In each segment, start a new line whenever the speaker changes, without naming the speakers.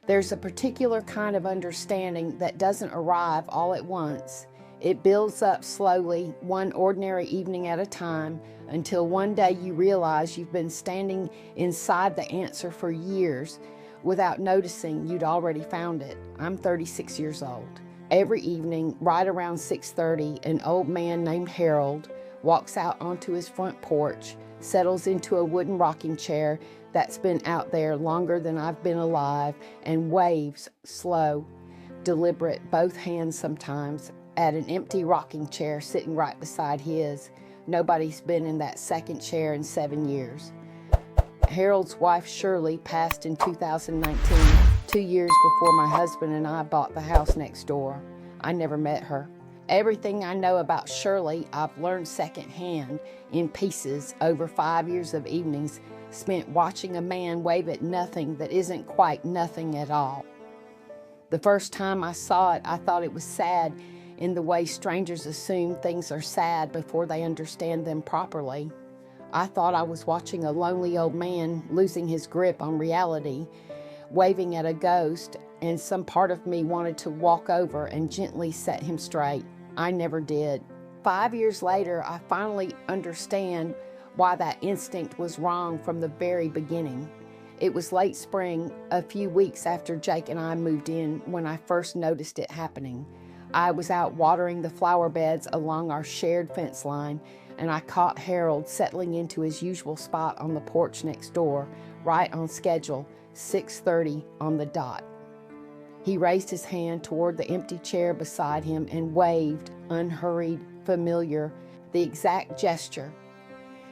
There's a particular kind of understanding that doesn't arrive all at once. It builds up slowly, one ordinary evening at a time, until one day you realize you've been standing inside the answer for years without noticing you'd already found it. I'm 36 years old. Every evening, right around 6:30, an old man named Harold walks out onto his front porch, settles into a wooden rocking chair that's been out there longer than I've been alive, and waves, slow, deliberate, both hands sometimes, at an empty rocking chair sitting right beside his. Nobody's been in that second chair in 7 years. Harold's wife, Shirley, passed in 2019, 2 years before my husband and I bought the house next door. I never met her. Everything I know about Shirley, I've learned secondhand in pieces over 5 years of evenings spent watching a man wave at nothing that isn't quite nothing at all. The first time I saw it, I thought it was sad in the way strangers assume things are sad before they understand them properly. I thought I was watching a lonely old man losing his grip on reality, waving at a ghost, and some part of me wanted to walk over and gently set him straight. I never did. 5 years later, I finally understand why that instinct was wrong from the very beginning. It was late spring, a few weeks after Jake and I moved in, when I first noticed it happening. I was out watering the flower beds along our shared fence line, and I caught Harold settling into his usual spot on the porch next door, right on schedule, 6:30 on the dot. He raised his hand toward the empty chair beside him and waved, unhurried, familiar, the exact gesture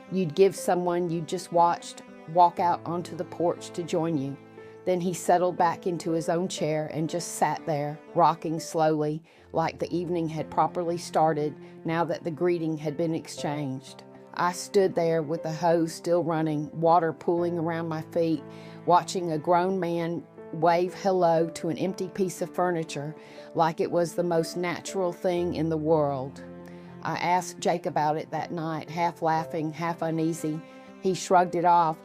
you'd give someone you just watched walk out onto the porch to join you. Then he settled back into his own chair and just sat there, rocking slowly, like the evening had properly started now that the greeting had been exchanged. I stood there with the hose still running, water pooling around my feet, watching a grown man wave hello to an empty piece of furniture like it was the most natural thing in the world. I asked Jake about it that night, half laughing, half uneasy. He shrugged it off.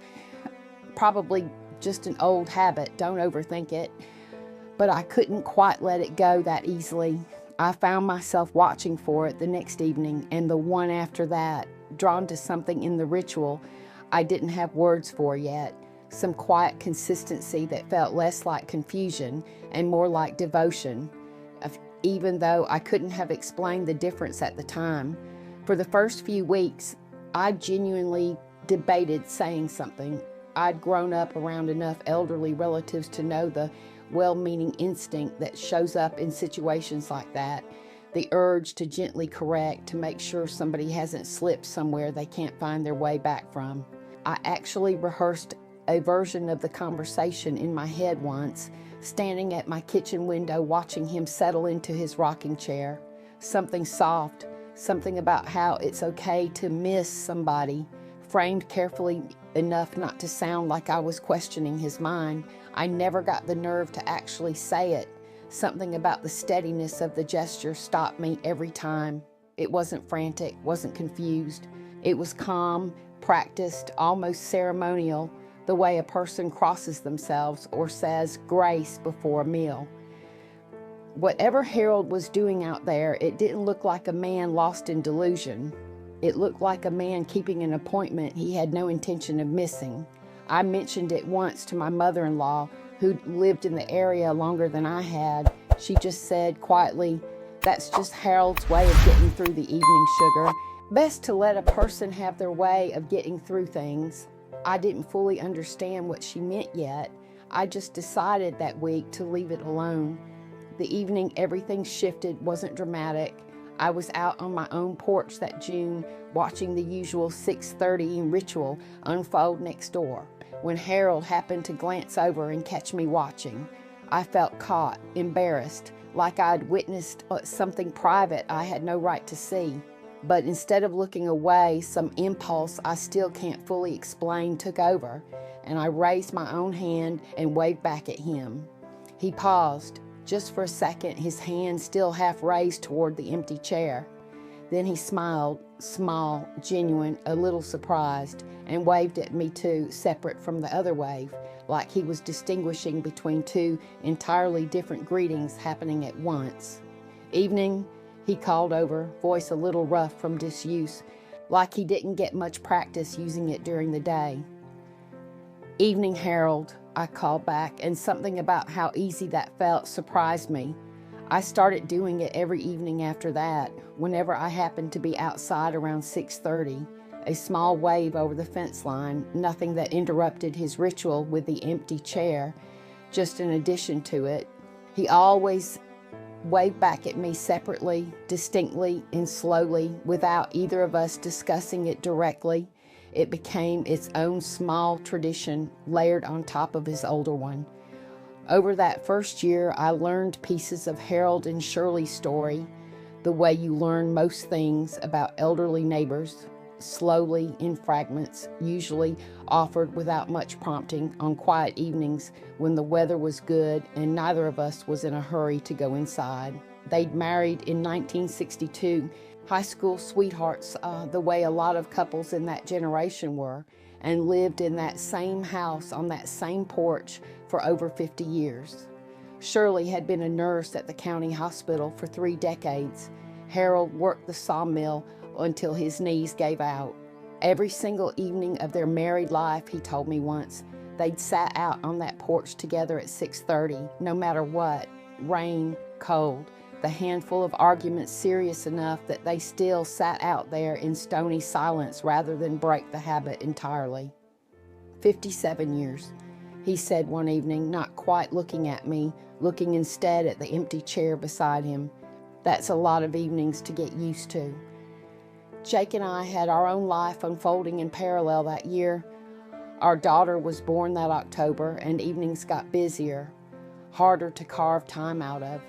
Probably just an old habit, don't overthink it. But I couldn't quite let it go that easily. I found myself watching for it the next evening and the one after that, drawn to something in the ritual I didn't have words for yet, some quiet consistency that felt less like confusion and more like devotion, even though I couldn't have explained the difference at the time. For the first few weeks, I genuinely debated saying something. I'd grown up around enough elderly relatives to know the well-meaning instinct that shows up in situations like that, the urge to gently correct to make sure somebody hasn't slipped somewhere they can't find their way back from. I actually rehearsed a version of the conversation in my head once, standing at my kitchen window watching him settle into his rocking chair. Something soft, something about how it's okay to miss somebody, framed carefully enough not to sound like I was questioning his mind. I never got the nerve to actually say it. Something about the steadiness of the gesture stopped me every time. It wasn't frantic, wasn't confused. It was calm, practiced, almost ceremonial, the way a person crosses themselves or says grace before a meal. Whatever Harold was doing out there, it didn't look like a man lost in delusion. It looked like a man keeping an appointment he had no intention of missing. I mentioned it once to my mother-in-law, who lived in the area longer than I had. She just said quietly, "That's just Harold's way of getting through the evening, sugar. Best to let a person have their way of getting through things." I didn't fully understand what she meant yet. I just decided that week to leave it alone. The evening everything shifted, wasn't dramatic. I was out on my own porch that June, watching the usual 6:30 ritual unfold next door, when Harold happened to glance over and catch me watching. I felt caught, embarrassed, like I'd witnessed something private I had no right to see. But instead of looking away, some impulse I still can't fully explain took over, and I raised my own hand and waved back at him. He paused, just for a second, his hand still half raised toward the empty chair. Then he smiled, small, genuine, a little surprised, and waved at me too, separate from the other wave. like he was distinguishing between two entirely different greetings happening at once. "Evening," he called over, voice a little rough from disuse, like he didn't get much practice using it during the day. "Evening, Harold," I called back, and something about how easy that felt surprised me. I started doing it every evening after that, whenever I happened to be outside around 6:30. A small wave over the fence line, nothing that interrupted his ritual with the empty chair, just an addition to it. He always waved back at me separately, distinctly, and slowly, without either of us discussing it directly. It became its own small tradition layered on top of his older one. Over that first year, I learned pieces of Harold and Shirley's story, the way you learn most things about elderly neighbors, slowly in fragments, usually offered without much prompting on quiet evenings when the weather was good and neither of us was in a hurry to go inside. They'd married in 1962, high school sweethearts, the way a lot of couples in that generation were, and lived in that same house on that same porch for over 50 years. Shirley had been a nurse at the county hospital for 3 decades. Harold worked the sawmill until his knees gave out. Every single evening of their married life, he told me once, they'd sat out on that porch together at 6:30, no matter what, rain, cold, the handful of arguments serious enough that they still sat out there in stony silence rather than break the habit entirely. 57 years, he said one evening, not quite looking at me, looking instead at the empty chair beside him. That's a lot of evenings to get used to. Jake and I had our own life unfolding in parallel that year. Our daughter was born that October, and evenings got busier, harder to carve time out of.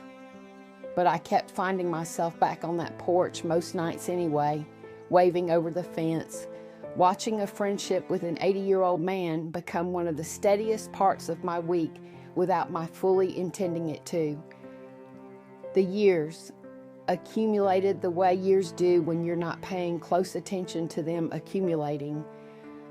But I kept finding myself back on that porch most nights anyway, waving over the fence, watching a friendship with an 80-year-old man become one of the steadiest parts of my week without my fully intending it to. The years accumulated the way years do when you're not paying close attention to them accumulating.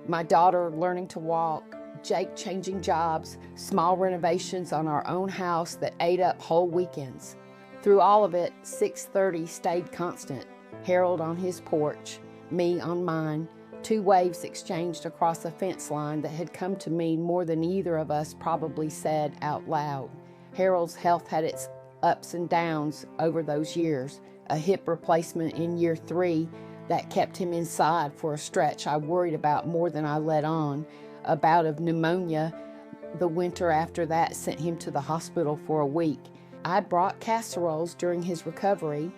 My daughter learning to walk, Jake changing jobs, small renovations on our own house that ate up whole weekends. Through all of it, 6:30 stayed constant. Harold on his porch, me on mine, 2 waves exchanged across a fence line that had come to mean more than either of us probably said out loud. Harold's health had its ups and downs over those years, a hip replacement in year 3 that kept him inside for a stretch I worried about more than I let on, a bout of pneumonia the winter after that sent him to the hospital for a week. I brought casseroles during his recovery,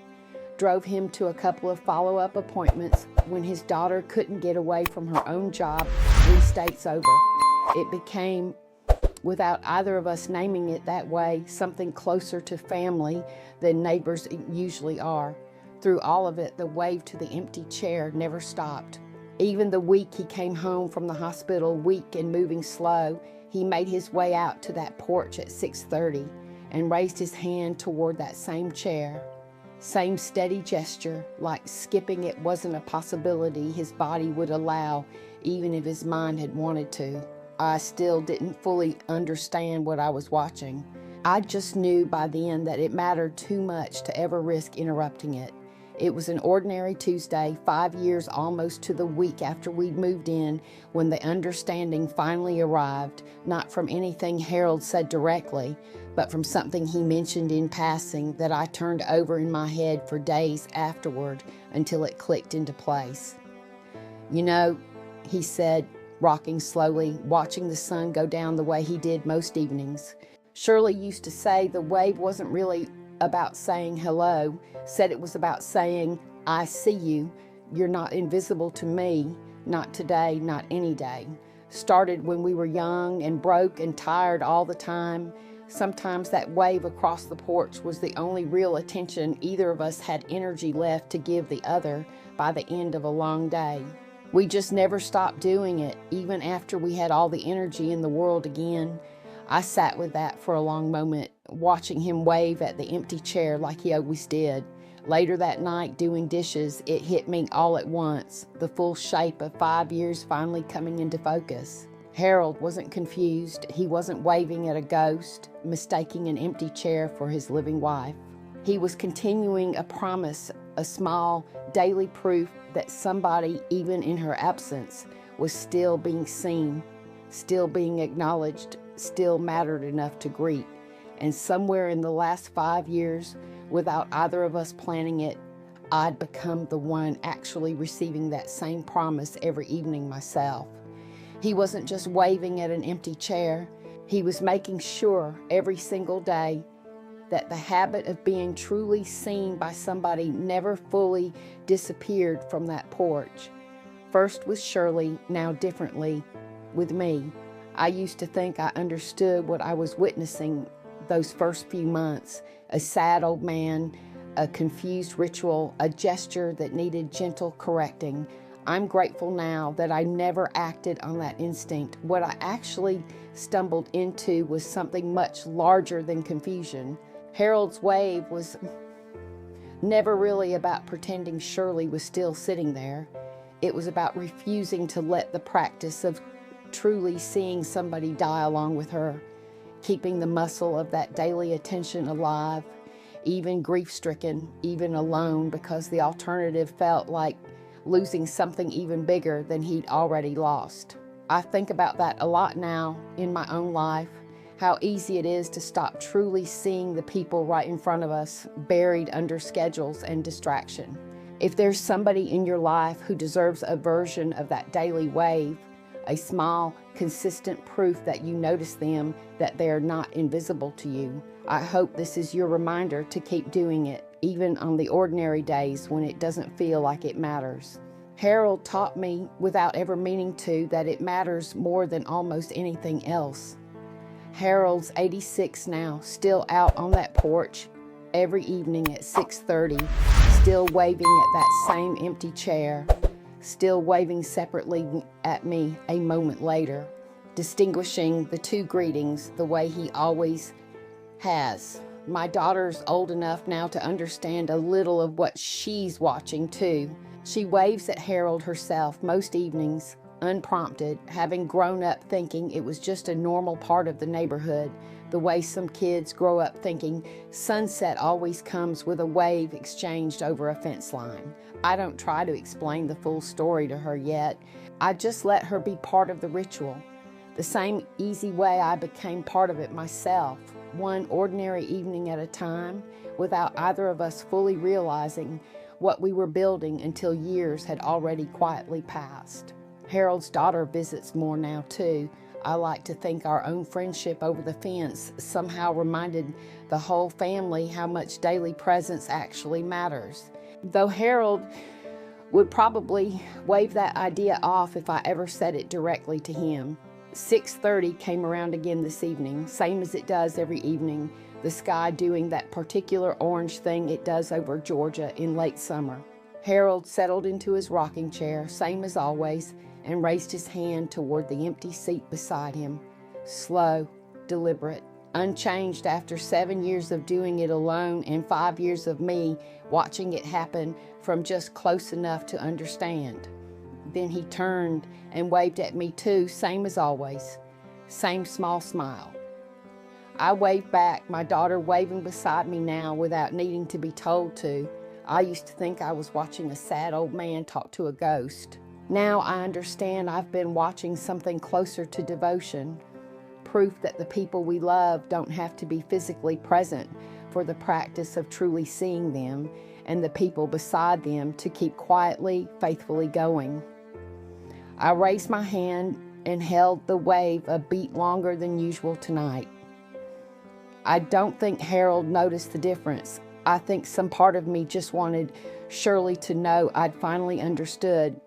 drove him to a couple of follow-up appointments when his daughter couldn't get away from her own job 3 states over. It became, without either of us naming it that way, something closer to family than neighbors usually are. Through all of it, the wave to the empty chair never stopped. Even the week he came home from the hospital, weak and moving slow, he made his way out to that porch at 6:30 and raised his hand toward that same chair. Same steady gesture, like skipping it wasn't a possibility his body would allow, even if his mind had wanted to. I still didn't fully understand what I was watching. I just knew by then that it mattered too much to ever risk interrupting it. It was an ordinary Tuesday, 5 years almost to the week after we'd moved in, when the understanding finally arrived, not from anything Harold said directly, but from something he mentioned in passing that I turned over in my head for days afterward until it clicked into place. "You know," he said, rocking slowly, watching the sun go down the way he did most evenings. "Shirley used to say the wave wasn't really about saying hello, said it was about saying, 'I see you, you're not invisible to me, not today, not any day.' Started when we were young and broke and tired all the time. Sometimes that wave across the porch was the only real attention either of us had energy left to give the other by the end of a long day. We just never stopped doing it, even after we had all the energy in the world again." I sat with that for a long moment, watching him wave at the empty chair like he always did. Later that night, doing dishes, it hit me all at once, the full shape of 5 years finally coming into focus. Harold wasn't confused. He wasn't waving at a ghost, mistaking an empty chair for his living wife. He was continuing a promise, a small daily proof that somebody, even in her absence, was still being seen, still being acknowledged, still mattered enough to greet. And somewhere in the last 5 years, without either of us planning it, I'd become the one actually receiving that same promise every evening myself. He wasn't just waving at an empty chair. He was making sure every single day that the habit of being truly seen by somebody never fully disappeared from that porch. First with Shirley, now differently with me. I used to think I understood what I was witnessing those first few months. A sad old man, a confused ritual, a gesture that needed gentle correcting. I'm grateful now that I never acted on that instinct. What I actually stumbled into was something much larger than confusion. Harold's wave was never really about pretending Shirley was still sitting there. It was about refusing to let the practice of truly seeing somebody die along with her, keeping the muscle of that daily attention alive, even grief-stricken, even alone, because the alternative felt like losing something even bigger than he'd already lost. I think about that a lot now in my own life, how easy it is to stop truly seeing the people right in front of us, buried under schedules and distraction. If there's somebody in your life who deserves a version of that daily wave, a small, consistent proof that you notice them, that they're not invisible to you, I hope this is your reminder to keep doing it, even on the ordinary days when it doesn't feel like it matters. Harold taught me, without ever meaning to, that it matters more than almost anything else. Harold's 86 now, still out on that porch every evening at 6:30, still waving at that same empty chair, still waving separately at me a moment later, distinguishing the two greetings the way he always has. My daughter's old enough now to understand a little of what she's watching too. She waves at Harold herself most evenings, unprompted, having grown up thinking it was just a normal part of the neighborhood, the way some kids grow up thinking sunset always comes with a wave exchanged over a fence line. I don't try to explain the full story to her yet. I just let her be part of the ritual, the same easy way I became part of it myself, one ordinary evening at a time, without either of us fully realizing what we were building until years had already quietly passed. Harold's daughter visits more now too. I like to think our own friendship over the fence somehow reminded the whole family how much daily presence actually matters. Though Harold would probably wave that idea off if I ever said it directly to him. 6:30 came around again this evening, same as it does every evening, the sky doing that particular orange thing it does over Georgia in late summer. Harold settled into his rocking chair, same as always, and raised his hand toward the empty seat beside him. Slow, deliberate, unchanged after 7 years of doing it alone and 5 years of me watching it happen from just close enough to understand. Then he turned and waved at me too, same as always. Same small smile. I waved back, my daughter waving beside me now without needing to be told to. I used to think I was watching a sad old man talk to a ghost. Now I understand I've been watching something closer to devotion, proof that the people we love don't have to be physically present for the practice of truly seeing them, and the people beside them to keep quietly, faithfully going. I raised my hand and held the wave a beat longer than usual tonight. I don't think Harold noticed the difference. I think some part of me just wanted Shirley to know I'd finally understood